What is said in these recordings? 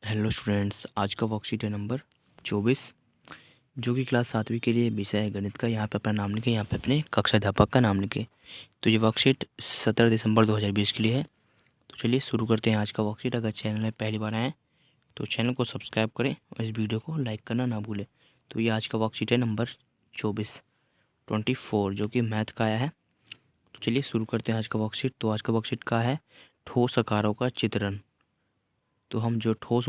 Hello students, आज का worksheet है नंबर 24 जो कि क्लास 7वीं के लिए विषय है गणित का। यहाँ पे अपना नाम लिखें, यहाँ पे अपने कक्षा अध्यापक का नाम लिखें। तो ये वर्कशीट 17 दिसंबर 2020 के लिए है। तो चलिए शुरू करते हैं आज का वर्कशीट। अगर चैनल में पहली बार आएँ तो चैनल को सब्सक्राइब करें और इस वीडियो को लाइक करना ना भूलें। तो ये आज का वर्कशीट है नंबर 24 जो कि मैथ का आया है। तो चलिए शुरू करते हैं आज का वर्कशीट। तो आज का वर्कशीट का है ठोस आकारों का चित्रण। तो हम जो ठोस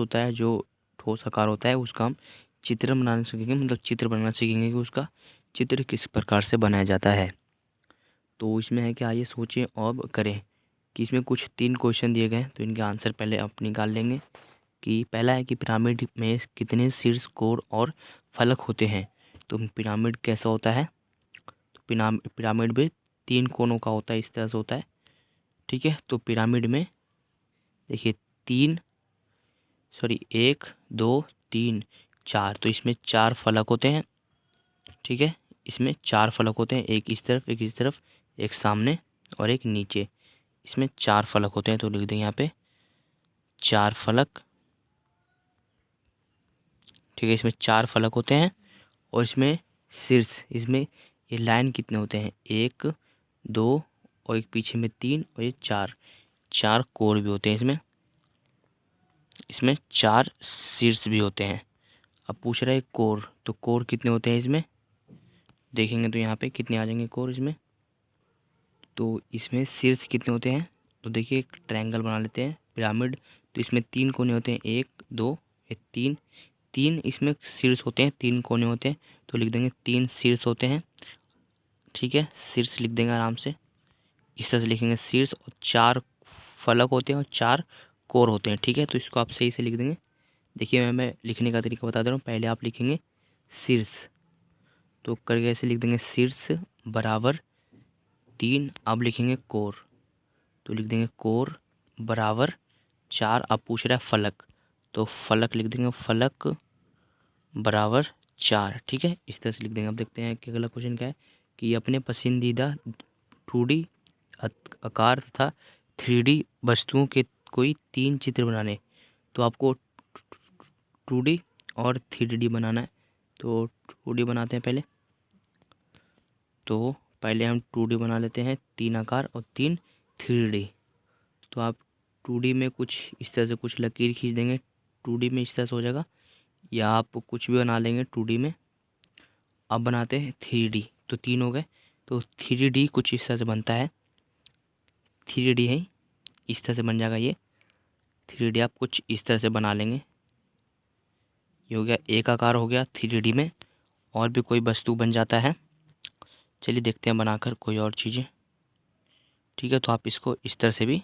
आकार होता है उसका हम चित्रण बनाना सीखेंगे, मतलब चित्र बनाना सीखेंगे कि उसका चित्र किस प्रकार से बनाया जाता है। तो इसमें है कि आइए सोचें और करें कि इसमें कुछ 3 क्वेश्चन दिए गए हैं। तो इनके आंसर पहले आप निकाल लेंगे। कि पहला है कि पिरामिड में कितने शीर्ष, कोर और फलक होते हैं। तो पिरामिड कैसा होता है? तो पिरामिड में 3 कोनों का होता है, इस तरह से होता है। ठीक है, तो पिरामिड में देखिए 1 2 3 4, तो इसमें 4 फलक होते हैं। ठीक है, इसमें 4 फलक होते हैं, एक इस तरफ, एक इस तरफ, एक सामने और एक नीचे। इसमें 4 फलक होते हैं। तो लिख देंगे यहाँ पे 4 फलक। ठीक है, इसमें 4 फलक होते हैं और इसमें शीर्ष, इसमें ये लाइन कितने होते हैं? 1 2 और एक पीछे में 3 और ये 4 कोर भी होते हैं। इसमें 4 शीर्ष भी होते हैं। अब पूछ रहा है कोर, तो कोर कितने होते हैं इसमें? देखेंगे तो यहाँ पे कितने आ जाएंगे कोर इसमें। तो इसमें शीर्ष कितने होते हैं? तो देखिए एक ट्रायंगल बना लेते हैं पिरामिड। तो इसमें 3 कोने होते हैं, 1 2 3 इसमें शीर्ष होते हैं, 3 कोने होते हैं। तो लिख देंगे 3 शीर्ष होते हैं। ठीक है, शीर्ष लिख देंगे आराम से, इस तरह से लिखेंगे शीर्ष। और 4 फलक होते हैं और 4 कोर होते हैं। ठीक है, तो इसको आप सही से लिख देंगे। देखिए मैं लिखने का तरीका बता दे रहा हूँ। पहले आप लिखेंगे शीर्ष, तो करके ऐसे लिख देंगे शीर्ष बराबर 3। अब लिखेंगे कोर, तो लिख देंगे कोर बराबर 4। अब पूछ रहा है फलक, तो फलक लिख देंगे फलक बराबर 4। ठीक है, इस तरह से लिख देंगे। अब देखते हैं कि अगला क्वेश्चन क्या है कि अपने पसंदीदा 2D आकार तथा 3D वस्तुओं के कोई 3 चित्र बनाने। तो आपको 2D और 3D बनाना है। तो 2D बनाते हैं पहले। तो पहले हम 2D बना लेते हैं, 3 आकार और 3 3D। तो आप 2D में कुछ इस तरह से कुछ लकीर खींच देंगे, 2D में इस तरह से हो जाएगा, या आप कुछ भी बना लेंगे 2D में। अब बनाते हैं 3D, तो 3 हो गए। तो 3D कुछ इस तरह से बनता है, 3D है इस तरह से बन जाएगा ये 3D। आप कुछ इस तरह से बना लेंगे, ये हो गया एक आकार हो गया 3D में। और भी कोई वस्तु बन जाता है, चलिए देखते हैं बनाकर कोई और चीज़ें। ठीक है, तो आप इसको इस तरह से भी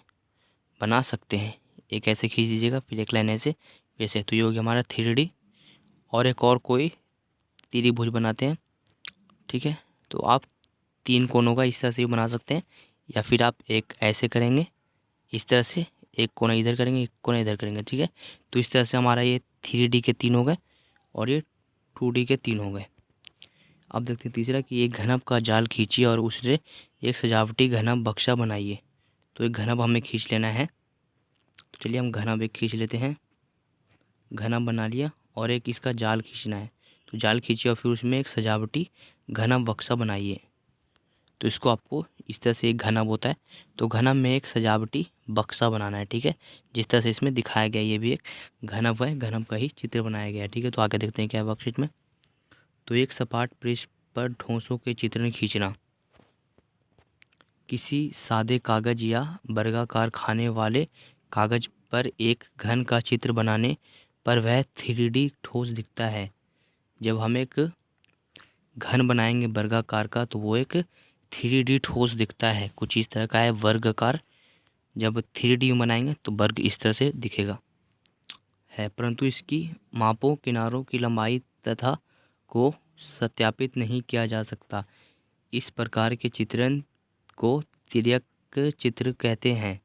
बना सकते हैं। एक ऐसे खींच दीजिएगा, फिर एक लाइन ऐसे, फिर ऐसे। तो ये हो गया हमारा 3D। और एक और कोई त्रिभुज बनाते हैं। ठीक है, तो आप 3 कोनों का इस तरह से भी बना सकते हैं, या फिर आप एक ऐसे करेंगे इस तरह से, एक कोना इधर करेंगे, एक कोना इधर करेंगे। ठीक है, तो इस तरह से हमारा ये 3D के 3 हो गए और ये 2D के 3 हो गए। अब देखते हैं तीसरा कि एक घनप का जाल खींचिए और उससे एक सजावटी घनप बक्सा बनाइए। तो एक घनप हमें खींच लेना है। तो चलिए हम घनप एक खींच लेते हैं, घनप बना लिया। और एक इसका जाल खींचना है, तो जाल खींचिए और फिर उसमें एक सजावटी घनप बक्सा बनाइए। तो इसको आपको इस तरह से, एक घनप होता है तो घनप में एक सजावटी बक्सा बनाना है। ठीक है, जिस तरह से इसमें दिखाया गया, ये भी एक घनप है, घनप का ही चित्र बनाया गया है। ठीक है, तो आगे देखते हैं क्या है वर्कशीट में। तो एक सपाट पृष्ठ पर ठोसों के चित्रण खींचना। किसी सादे कागज या वर्गाकार खाने वाले कागज पर एक घन का चित्र बनाने पर वह 3D ठोस दिखता है। जब हम एक घन बनाएंगे वर्गाकार का, तो वो एक 3D ठोस दिखता है, कुछ इस तरह का है वर्गाकार। जब 3D बनाएंगे तो वर्ग इस तरह से दिखेगा है, परंतु इसकी मापों, किनारों की लंबाई तथा को सत्यापित नहीं किया जा सकता। इस प्रकार के चित्रण को तिर्यक चित्र कहते हैं।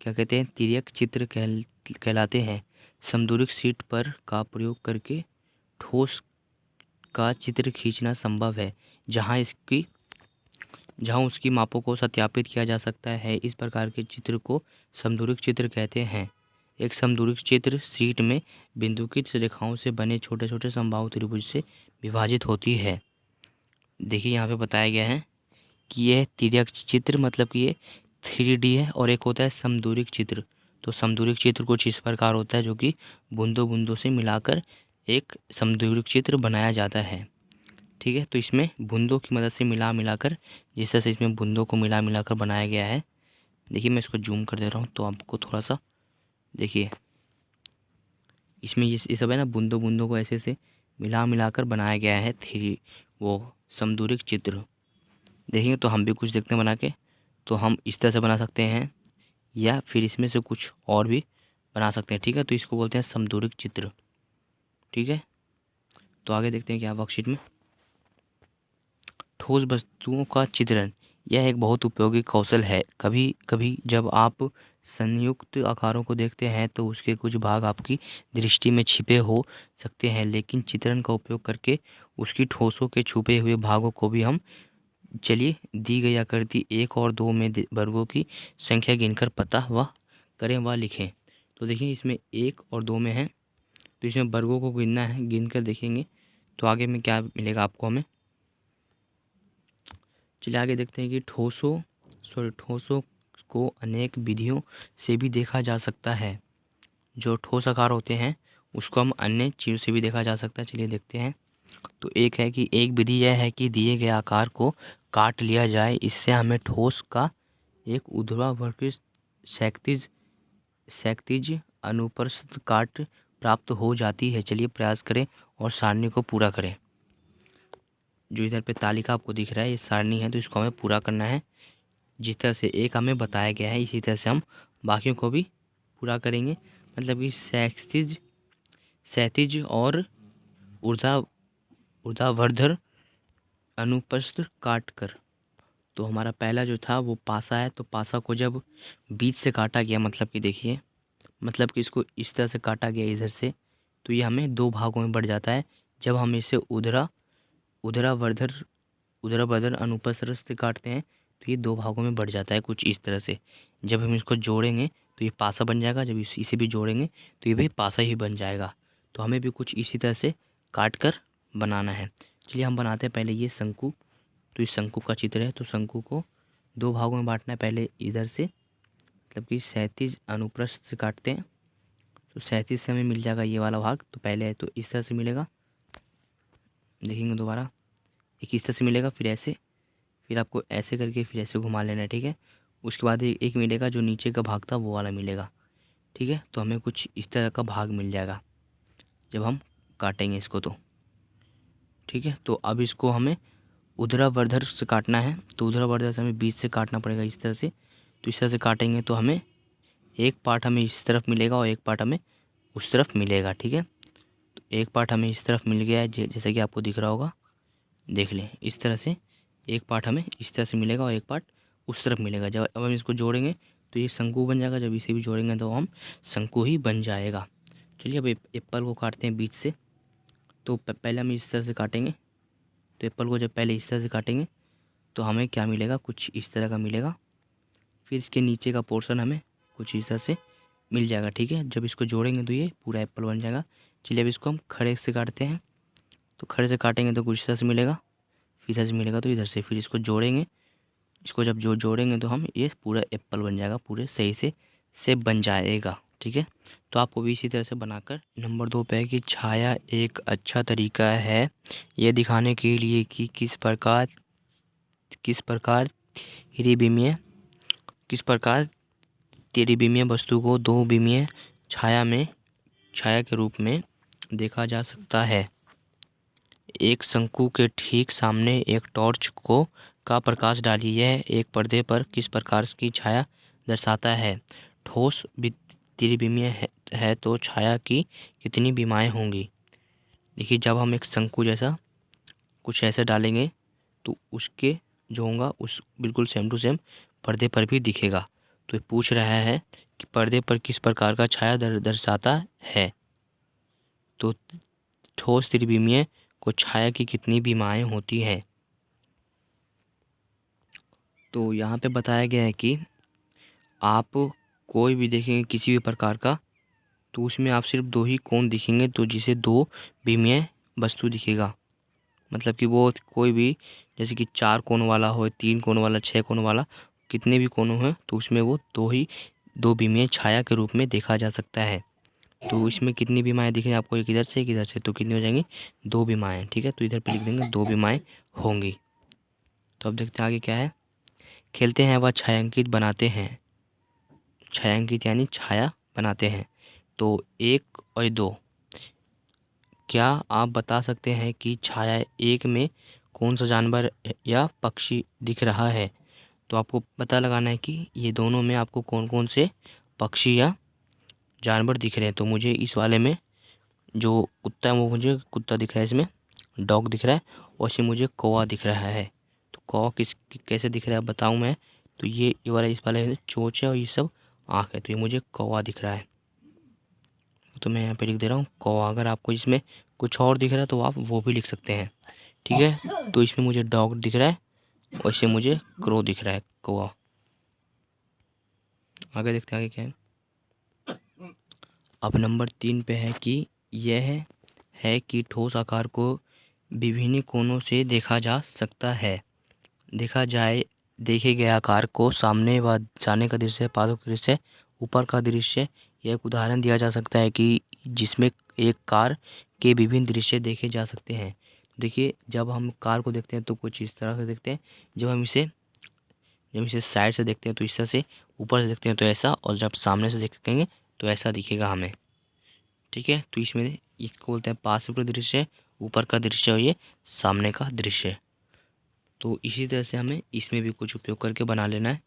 क्या कहते हैं? तिर्यक चित्र कहलाते हैं। समदूरक शीट पर का प्रयोग करके ठोस का चित्र खींचना संभव है, जहां उसकी मापों को सत्यापित किया जा सकता है। इस प्रकार के चित्र को समदूरक चित्र कहते हैं। एक समदूरक चित्र शीट में बिंदुकित रेखाओं से बने छोटे छोटे समबाहु त्रिभुज से विभाजित होती है। देखिए यहाँ पे बताया गया है कि यह तिर्यक चित्र मतलब कि ये 3D है, और एक होता है समदूरक चित्र। तो समदूरक चित्र कुछ इस प्रकार होता है जो कि बूंदों बूंदों से मिलाकर एक समदूरक चित्र बनाया जाता है। ठीक है, तो इसमें बूंदों की मदद से मिलाकर जिस तरह से इसमें बूंदों को मिलाकर बनाया गया है। देखिए मैं इसको जूम कर दे रहा हूँ तो आपको थोड़ा सा देखिए, इसमें ये सब है ना, बूंदों बूंदों को ऐसे से मिलाकर बनाया गया है वो समदूरक चित्र। देखेंगे तो हम भी कुछ देखते हैं बना के, तो हम इस तरह से बना सकते हैं या फिर इसमें से कुछ और भी बना सकते हैं। ठीक है, तो इसको बोलते हैं समदूरक चित्र। ठीक है, तो आगे देखते हैं क्या वर्कशीट में। ठोस वस्तुओं का चित्रण, यह एक बहुत उपयोगी कौशल है। कभी कभी जब आप संयुक्त आकारों को देखते हैं तो उसके कुछ भाग आपकी दृष्टि में छिपे हो सकते हैं, लेकिन चित्रण का उपयोग करके उसकी ठोसों के छुपे हुए भागों को भी हम, चलिए दी गई आकृति 1 और 2 में वर्गों की संख्या गिनकर पता व करें व लिखें। तो देखिए इसमें 1 और 2 में है, तो इसमें वर्गों को गिनना है, गिनकर देखेंगे तो आगे में क्या मिलेगा आपको हमें। चलिए आगे देखते हैं कि ठोसों को अनेक विधियों से भी देखा जा सकता है। जो ठोस आकार होते हैं उसको हम अन्य चीज़ों से भी देखा जा सकता है। चलिए देखते हैं। तो एक है कि एक विधि यह है कि दिए गए आकार को काट लिया जाए। इससे हमें ठोस का एक ऊर्ध्वाधर क्षैतिज अनुप्रस्थ काट प्राप्त हो जाती है। चलिए प्रयास करें और सारणी को पूरा करें। जो इधर पे तालिका आपको दिख रहा है ये सारणी है, तो इसको हमें पूरा करना है। जिस तरह से एक हमें बताया गया है इसी तरह से हम बाकियों को भी पूरा करेंगे। मतलब कि क्षैतिज और ऊर्ध्वाधर अनुप्रस्थ काट कर। तो हमारा पहला जो था वो पासा है, तो पासा को जब बीच से काटा गया, मतलब कि देखिए, मतलब कि इसको इस तरह से काटा गया इधर से, तो ये हमें 2 भागों में बढ़ जाता है। जब हम इसे ऊर्ध्वाधर अनुप्रस्थ से काटते हैं तो ये 2 भागों में बढ़ जाता है कुछ इस तरह से। जब हम इसको जोड़ेंगे तो ये पासा बन जाएगा, जब इसे भी जोड़ेंगे तो ये भी पासा ही बन जाएगा। तो हमें भी कुछ इसी तरह से काट कर बनाना है। चलिए हम बनाते हैं पहले ये शंकु। तो इस शंकु का चित्र है, तो शंकु को 2 भागों में बांटना है। पहले इधर से, मतलब कि क्षैतिज अनुप्रस्थ से काटते हैं, तो क्षैतिज से हमें मिल जाएगा ये वाला भाग। तो पहले है तो इस तरह से मिलेगा, देखेंगे दोबारा एक इस तरह से मिलेगा, फिर ऐसे, फिर आपको ऐसे करके फिर ऐसे घुमा लेना है। ठीक है, उसके बाद एक मिलेगा जो नीचे का भाग था वो वाला मिलेगा। ठीक है, तो हमें कुछ इस तरह का भाग मिल जाएगा जब हम काटेंगे इसको तो। ठीक है, तो अब इसको हमें ऊर्ध्वाधर से काटना है, तो ऊर्ध्वाधर से हमें बीच से काटना पड़ेगा इस तरह से। तो इस तरह से काटेंगे तो हमें एक पार्ट हमें इस तरफ मिलेगा और एक पार्ट हमें उस तरफ मिलेगा। ठीक है, तो एक पार्ट हमें इस तरफ मिल गया है, जैसे कि आपको दिख रहा होगा, देख लें इस तरह से एक पार्ट हमें इस तरह से मिलेगा और एक पार्ट उस तरफ मिलेगा। जब अब हम इसको जोड़ेंगे तो ये शंकु बन जाएगा, जब इसे भी जोड़ेंगे तो हम शंकु ही बन जाएगा। चलिए अब एप्पल को काटते हैं बीच से। तो पहले हम इस तरह से काटेंगे, तो एप्पल को जब पहले इस तरह से काटेंगे तो हमें क्या मिलेगा, कुछ इस तरह का मिलेगा। फिर इसके नीचे का पोर्शन हमें कुछ इस तरह से मिल जाएगा। ठीक है, जब इसको जोड़ेंगे तो ये पूरा एप्पल बन जाएगा। चलिए अब इसको हम खड़े से काटते हैं, तो खड़े से काटेंगे तो कुछ इस तरह से मिलेगा, फिर इधर से मिलेगा तो इधर से, फिर इसको जोड़ेंगे। इसको जब जोड़ेंगे तो हम ये पूरा एप्पल बन जाएगा, पूरे सही से शेप बन जाएगा। ठीक है, तो आपको भी इसी तरह से बनाकर। नंबर 2 पे है कि छाया एक अच्छा तरीका है यह दिखाने के लिए कि किस प्रकार त्रिविमीय वस्तु को 2 विमीय छाया के रूप में देखा जा सकता है। एक शंकु के ठीक सामने एक टॉर्च का प्रकाश डालिए। यह एक पर्दे पर किस प्रकार की छाया दर्शाता है। ठोस त्रिविमीय है तो छाया की कितनी विमाएँ होंगी। देखिए जब हम एक शंकु जैसा कुछ ऐसे डालेंगे तो उसके जो होगा उस बिल्कुल सेम टू सेम पर्दे पर भी दिखेगा। तो ये पूछ रहा है कि पर्दे पर किस प्रकार का छाया दर्शाता है। तो ठोस त्रिविमीय को छाया की कितनी विमाएँ होती है। तो यहाँ पे बताया गया है कि आप कोई भी देखेंगे किसी भी प्रकार का तो उसमें आप सिर्फ 2 ही कोण दिखेंगे, तो जिसे 2 विमीय वस्तु दिखेगा। मतलब कि वो कोई भी, जैसे कि 4 कोण वाला हो, 3 कोण वाला, 6 कोण वाला, कितने भी कोण हैं तो उसमें वो 2 विमीय छाया के रूप में देखा जा सकता है। तो इसमें कितनी विमाएँ दिख रही हैं आपको, एक इधर से एक इधर से, तो कितनी हो जाएंगी, 2 विमाएँ। ठीक है, तो इधर पे लिख देंगे 2 विमाएँ होंगी। तो अब देखते हैं आगे क्या है। खेलते हैं व छायांकित बनाते हैं। छायांकित यानी छाया बनाते हैं। तो 1 और 2, क्या आप बता सकते हैं कि छाया 1 में कौन सा जानवर या पक्षी दिख रहा है। तो आपको पता लगाना है कि ये दोनों में आपको कौन कौन से पक्षी या जानवर दिख रहे हैं। तो मुझे इस वाले में जो कुत्ता है वो मुझे कुत्ता दिख रहा है, इसमें डॉग दिख रहा है, और इसमें मुझे कौवा दिख रहा है। तो कौवा कैसे दिख रहा है बताऊँ मैं। तो ये वाला, इस वाले चोंच है और ये सब आँख है, तो ये मुझे कौवा दिख रहा है। तो मैं यहाँ पे लिख दे रहा हूँ कौवा। अगर आपको इसमें कुछ और दिख रहा है तो आप वो भी लिख सकते हैं। ठीक है, तो इसमें मुझे डॉग दिख रहा है और इससे मुझे क्रो दिख रहा है, कौवा। आगे देखते हैं आगे क्या है। अब नंबर 3 पे है कि यह है कि ठोस आकार को विभिन्न कोणों से देखा जा सकता है। देखे गए आकार को सामने व जाने का दृश्य, पादों का दृश्य, ऊपर का दृश्य, यह एक उदाहरण दिया जा सकता है कि जिसमें एक कार के विभिन्न दृश्य देखे जा सकते हैं। देखिए, जब हम कार को देखते हैं तो कुछ इस तरह से देखते हैं, जब हम इसे साइड से देखते हैं तो इस तरह से, ऊपर से देखते हैं तो ऐसा, और जब सामने से देखेंगे तो ऐसा दिखेगा हमें। ठीक है, तो इसमें इसको बोलते हैं पार्श्व का दृश्य, ऊपर का दृश्य और ये सामने का दृश्य। तो इसी तरह से हमें इसमें भी कुछ उपयोग करके बना लेना है।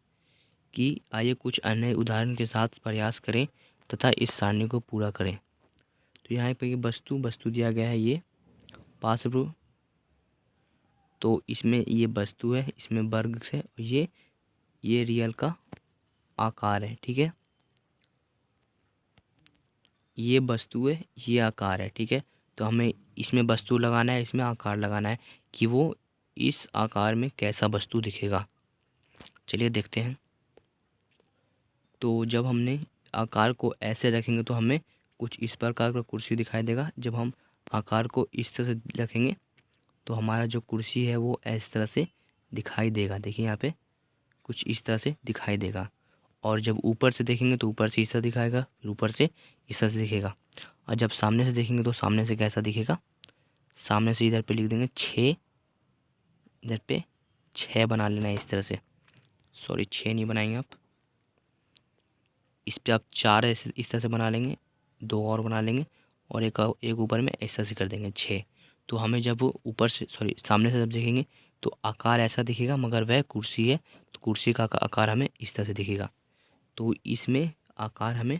कि आइए कुछ अन्य उदाहरण के साथ प्रयास करें तथा इस सारणी को पूरा करें। तो यहाँ पे वस्तु दिया गया है, ये पार्श्व, तो इसमें ये वस्तु है, इसमें वर्ग से, ये रियल का आकार है। ठीक है, ये वस्तु है, ये आकार है। ठीक है, तो हमें इसमें वस्तु लगाना है, इसमें आकार लगाना है कि वो इस आकार में कैसा वस्तु दिखेगा। चलिए देखते हैं। तो जब हमने आकार को ऐसे रखेंगे तो हमें कुछ इस प्रकार का कुर्सी दिखाई देगा। जब हम आकार को इस तरह से रखेंगे तो हमारा जो कुर्सी है वो इस तरह से दिखाई देगा। देखिए यहाँ पे कुछ इस तरह से दिखाई देगा। और जब ऊपर से देखेंगे तो ऊपर से इस तरह दिखाएगा, फिर ऊपर से इस तरह से दिखेगा। और जब सामने से देखेंगे तो सामने से कैसा दिखेगा। सामने से इधर पे लिख देंगे 6, इधर पे 6 बना लेना है इस तरह से। सॉरी, 6 नहीं बनाएंगे आप, इस पे आप 4 ऐसे इस तरह से बना लेंगे, 2 और बना लेंगे, और एक ऊपर में इस तरह से कर देंगे 6। तो हमें जब ऊपर से, सॉरी, सामने से जब देखेंगे तो आकार ऐसा दिखेगा, मगर वह कुर्सी है तो कुर्सी का आकार हमें इस तरह से दिखेगा। तो इसमें आकार हमें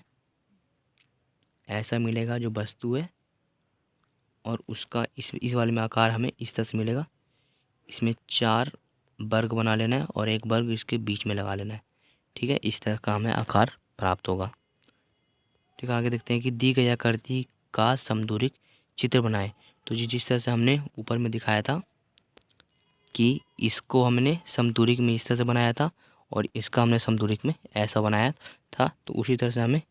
ऐसा मिलेगा जो वस्तु है, और उसका इस वाले में आकार हमें इस तरह से मिलेगा। इसमें 4 वर्ग बना लेना है और एक वर्ग इसके बीच में लगा लेना है। ठीक है, इस तरह का हमें आकार प्राप्त होगा। ठीक है, आगे देखते हैं कि दी गई आकृति का समदूरिक चित्र बनाएं। तो जिस तरह से हमने ऊपर में दिखाया था कि इसको हमने समदूरिक में इस तरह से बनाया था और इसका हमने समदूरिक में ऐसा बनाया था, तो उसी तरह से हमें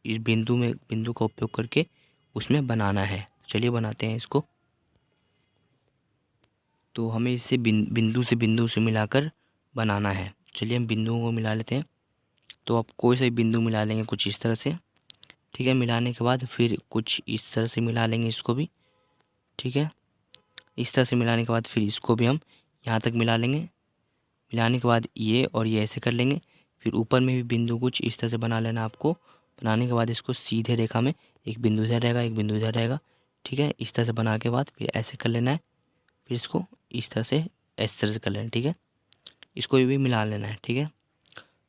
इस बिंदु का उपयोग करके उसमें बनाना है। चलिए बनाते हैं इसको। तो हमें इसे बिंदु से मिलाकर बनाना है। चलिए हम बिंदुओं को मिला लेते हैं। तो आप कोई सा भी बिंदु मिला लेंगे कुछ इस तरह से। ठीक है, मिलाने के बाद फिर कुछ इस तरह से मिला लेंगे इसको भी। ठीक है, इस तरह से मिलाने के बाद फिर इसको भी हम यहाँ तक मिला लेंगे। मिलाने के बाद ये और ये ऐसे कर लेंगे। फिर ऊपर में भी बिंदु कुछ इस तरह से बना लेना आपको। बनाने के बाद इसको सीधे रेखा में एक बिंदु इधर रहेगा, एक बिंदु इधर रहेगा। ठीक है, इस तरह से बना के बाद फिर ऐसे कर लेना है। फिर इसको इस तरह से कर लेना है। ठीक है, इसको भी मिला लेना है। ठीक है,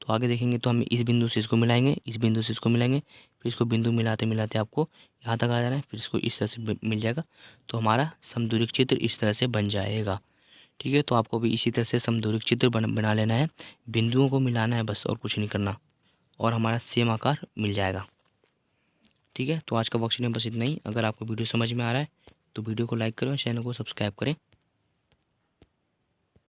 तो आगे देखेंगे तो हम इस बिंदु से इसको मिलाएंगे, इस बिंदु से इसको मिलाएंगे, फिर इसको बिंदु मिलाते मिलाते आपको यहाँ तक आ जाना है। फिर इसको इस तरह से मिल जाएगा, तो हमारा समदूरिक चित्र इस तरह से बन जाएगा। ठीक है, तो आपको भी इसी तरह से समदूरिक चित्र बना लेना है। बिंदुओं को मिलाना है बस, और कुछ नहीं करना, और हमारा सेम आकार मिल जाएगा। ठीक है, तो आज का वर्कशीट में बस इतना ही। अगर आपको वीडियो समझ में आ रहा है तो वीडियो को लाइक करें और चैनल को सब्सक्राइब करें।